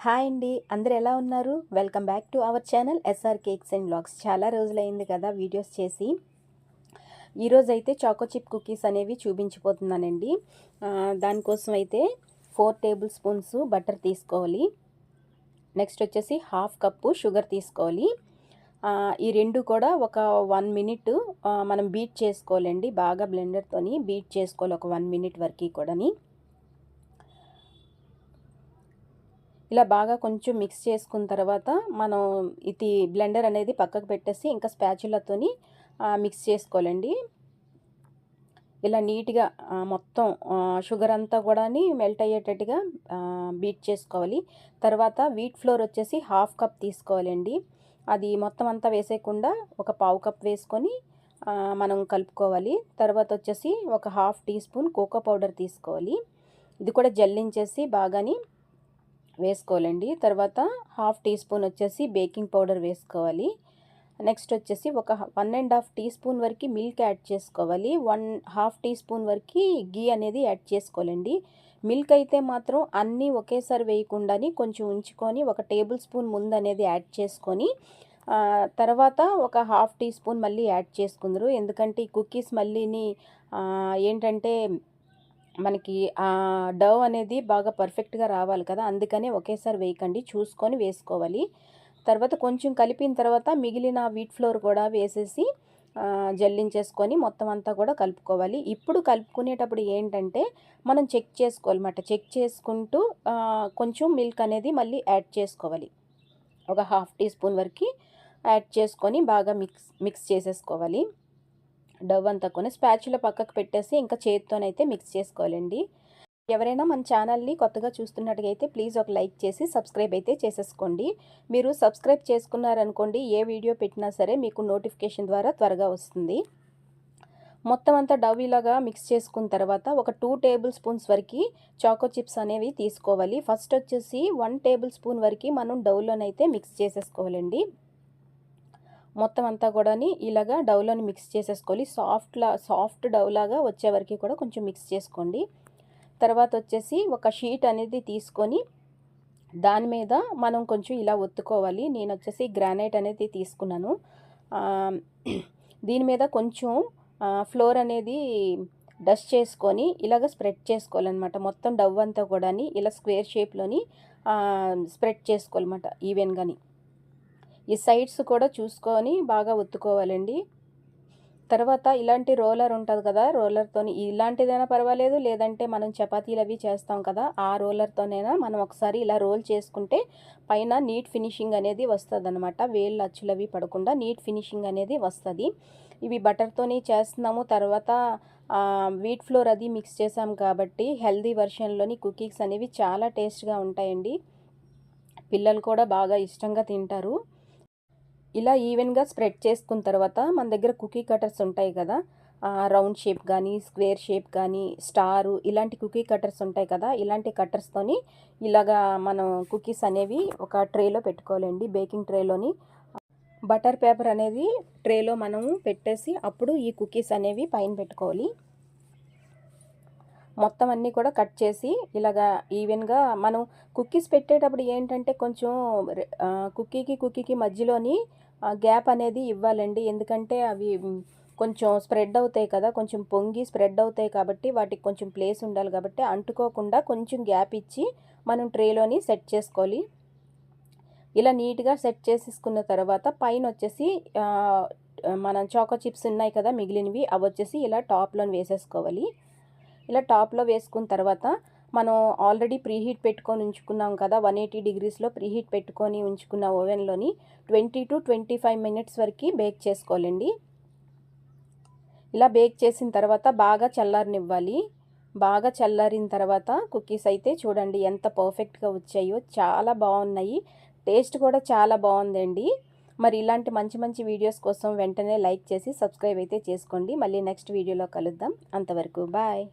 Hi అండి, అందరూ ఎలా ఉన్నారు? Welcome back to our channel SR cakes and vlogs. చాలా రోజులైంది కదా వీడియోస్ చేసి. ఈరోజైతే చాకో చిప్ కుకీస్ అనేవి చూపించిపోతున్నానండి. దానికోసం అయితే 4 టేబుల్ స్పూన్స్ బటర్ తీసుకోవాలి. నెక్స్ట్ వచ్చేసి హాఫ్ కప్పు షుగర్ తీసుకోవాలి. ఈ రెండు కూడా ఒక 1 మినిట్ మనం బీట్ చేసుకోవాలండి. బాగా బ్లెండర్తోని బీట్ చేసుకోవాలి ఒక 1 మినిట్ వరకు కూడాని. ఇలా బాగా కొంచెం మిక్స్ చేసుకున్న తర్వాత మనం ఇది బ్లెండర్ అనేది పక్కకు పెట్టేసి ఇంకా స్పాచులాతోని మిక్స్ చేసుకోవాలండి. ఇలా నీట్గా మొత్తం షుగర్ అంతా కూడా మెల్ట్ అయ్యేటట్టుగా బీట్ చేసుకోవాలి. తర్వాత వీట్ ఫ్లోర్ వచ్చేసి హాఫ్ కప్ తీసుకోవాలండి. అది మొత్తం అంతా వేసేయకుండా ఒక పావు కప్ వేసుకొని మనం కలుపుకోవాలి. తర్వాత వచ్చేసి ఒక half teaspoon cocoa powder తీసుకోవాలి. ఇది కూడా జల్లించేసి బాగాని వేసుకోవాలండి. తర్వాత హాఫ్ టీ స్పూన్ వచ్చేసి బేకింగ్ పౌడర్ వేసుకోవాలి. నెక్స్ట్ వచ్చేసి ఒక 1.5 టీ స్పూన్ వరకు మిల్క్ యాడ్ చేసుకోవాలి. 1/2 టీ స్పూన్ వరకు గీ అనేది యాడ్ చేసుకోవాలండి. మిల్క్ అయితే మాత్రం అన్నీ ఒకేసారి వేయకుండాని కొంచెం ఉంచుకొని ఒక టేబుల్ స్పూన్ ముందు అనేది యాడ్ చేసుకొని తర్వాత ఒక హాఫ్ టీ స్పూన్ మళ్ళీ యాడ్ చేసుకుందరు. ఎందుకంటే ఈ కుకీస్ మళ్ళీని ఏంటంటే మనకి డవ్ అనేది బాగా పర్ఫెక్ట్గా రావాలి కదా, అందుకనే ఒకేసారి వేయకండి, చూసుకొని వేసుకోవాలి. తర్వాత కొంచెం కలిపిన తర్వాత మిగిలిన వీట్ ఫ్లోర్ కూడా వేసేసి జల్లించేసుకొని మొత్తం అంతా కూడా కలుపుకోవాలి. ఇప్పుడు కలుపుకునేటప్పుడు ఏంటంటే మనం చెక్ చేసుకోవాలన్నమాట. చెక్ చేసుకుంటూ కొంచెం మిల్క్ అనేది మళ్ళీ యాడ్ చేసుకోవాలి. ఒక హాఫ్ టీ స్పూన్ వరకు యాడ్ చేసుకొని బాగా మిక్స్ చేసేసుకోవాలి. డవ్ అంతా కొని స్పాచులా పక్కకు పెట్టేసి ఇంకా చేతితోనైతే మిక్స్ చేసుకోవాలండి. ఎవరైనా మన ఛానల్ని కొత్తగా చూస్తున్నట్టుగైతే ప్లీజ్ ఒక లైక్ చేసి సబ్స్క్రైబ్ అయితే చేసేసుకోండి. మీరు సబ్స్క్రైబ్ చేసుకున్నారనుకోండి, ఏ వీడియో పెట్టినా సరే మీకు నోటిఫికేషన్ ద్వారా త్వరగా వస్తుంది. మొత్తం అంతా డవ్ ఇలాగా మిక్స్ చేసుకున్న తర్వాత ఒక 2 టేబుల్ స్పూన్స్ వరకు చాకో చిప్స్ అనేవి తీసుకోవాలి. ఫస్ట్ వచ్చేసి 1 టేబుల్ స్పూన్ వరకు మనం డవ్లోనైతే మిక్స్ చేసేసుకోవాలండి. మొత్తం అంతా కూడా ఇలాగా డవ్లోని మిక్స్ చేసేసుకోవాలి. సాఫ్ట్ డవ్ లాగా వచ్చే వరకు కూడా కొంచెం మిక్స్ చేసుకోండి. తర్వాత వచ్చేసి ఒక షీట్ అనేది తీసుకొని దాని మీద మనం కొంచెం ఇలా ఒత్తుకోవాలి. నేను వచ్చేసి గ్రానైట్ అనేది తీసుకున్నాను. దీని మీద కొంచెం ఫ్లోర్ అనేది డస్ట్ చేసుకొని ఇలాగ స్ప్రెడ్ చేసుకోవాలన్నమాట. మొత్తం డవ్ అంతా కూడా ఇలా స్క్వేర్ షేప్లోని స్ప్రెడ్ చేసుకోవాలన్నమాట ఈవెన్గాని. ఈ సైడ్స్ కూడా చూసుకొని బాగా ఒత్తుకోవాలండి. తర్వాత ఇలాంటి రోలర్ ఉంటుంది కదా, రోలర్తోని ఇలాంటిదైనా పర్వాలేదు, లేదంటే మనం చపాతీలు అవి చేస్తాం కదా, ఆ రోలర్తోనైనా మనం ఒకసారి ఇలా రోల్ చేసుకుంటే పైన నీట్ ఫినిషింగ్ అనేది వస్తుంది అనమాట. వేళ్ళు అచ్చులు అవి పడకుండా నీట్ ఫినిషింగ్ అనేది వస్తుంది. ఇవి బటర్తోని చేస్తున్నాము. తర్వాత వీట్ ఫ్లోర్ అది మిక్స్ చేసాం కాబట్టి హెల్దీ వర్షన్లోని కుకీస్ అనేవి చాలా టేస్ట్గా ఉంటాయండి. పిల్లలు కూడా బాగా ఇష్టంగా తింటారు. ఇలా ఈవెన్గా స్ప్రెడ్ చేసుకున్న తర్వాత మన దగ్గర కుకీ కటర్స్ ఉంటాయి కదా, రౌండ్ షేప్ కానీ స్క్వేర్ షేప్ కానీ స్టారు ఇలాంటి కుకీ కటర్స్ ఉంటాయి కదా, ఇలాంటి కటర్స్తోని ఇలాగా మనం కుకీస్ అనేవి ఒక ట్రేలో పెట్టుకోవాలండి. బేకింగ్ ట్రేలోని బటర్ పేపర్ అనేది ట్రేలో మనము పెట్టేసి అప్పుడు ఈ కుకీస్ అనేవి పైన పెట్టుకోవాలి. మొత్తం అన్నీ కూడా కట్ చేసి ఇలాగా ఈవెన్గా మనం కుకీస్ పెట్టేటప్పుడు ఏంటంటే కొంచెం కుకీకి మధ్యలోని గ్యాప్ అనేది ఇవ్వాలండి. ఎందుకంటే అవి కొంచెం స్ప్రెడ్ అవుతాయి కదా, కొంచెం పొంగి స్ప్రెడ్ అవుతాయి కాబట్టి వాటికి కొంచెం ప్లేస్ ఉండాలి కాబట్టి అంటుకోకుండా కొంచెం గ్యాప్ ఇచ్చి మనం ట్రేలోని సెట్ చేసుకోవాలి. ఇలా నీట్గా సెట్ చేసేసుకున్న తర్వాత పైన వచ్చేసి మనం చాకో చిప్స్ ఉన్నాయి కదా మిగిలినవి, అవి వచ్చేసి ఇలా టాప్లోని వేసేసుకోవాలి. ఇలా టాప్లో వేసుకున్న తర్వాత మనం ఆల్రెడీ ప్రీహీట్ పెట్టుకొని ఉంచుకున్నాం కదా, 180 డిగ్రీస్లో ప్రీహీట్ పెట్టుకొని ఉంచుకున్న ఓవెన్లోని 20 to 25 మినిట్స్ వరకు బేక్ చేసుకోవాలండి. ఇలా బేక్ చేసిన తర్వాత బాగా చల్లారనివ్వాలి. బాగా చల్లారిన తర్వాత కుకీస్ అయితే చూడండి ఎంత పర్ఫెక్ట్గా వచ్చాయో, చాలా బాగున్నాయి. టేస్ట్ కూడా చాలా బాగుందండి. మరి ఇలాంటి మంచి మంచి వీడియోస్ కోసం వెంటనే లైక్ చేసి సబ్స్క్రైబ్ అయితే చేసుకోండి. మళ్ళీ నెక్స్ట్ వీడియోలో కలుద్దాం. అంతవరకు బాయ్.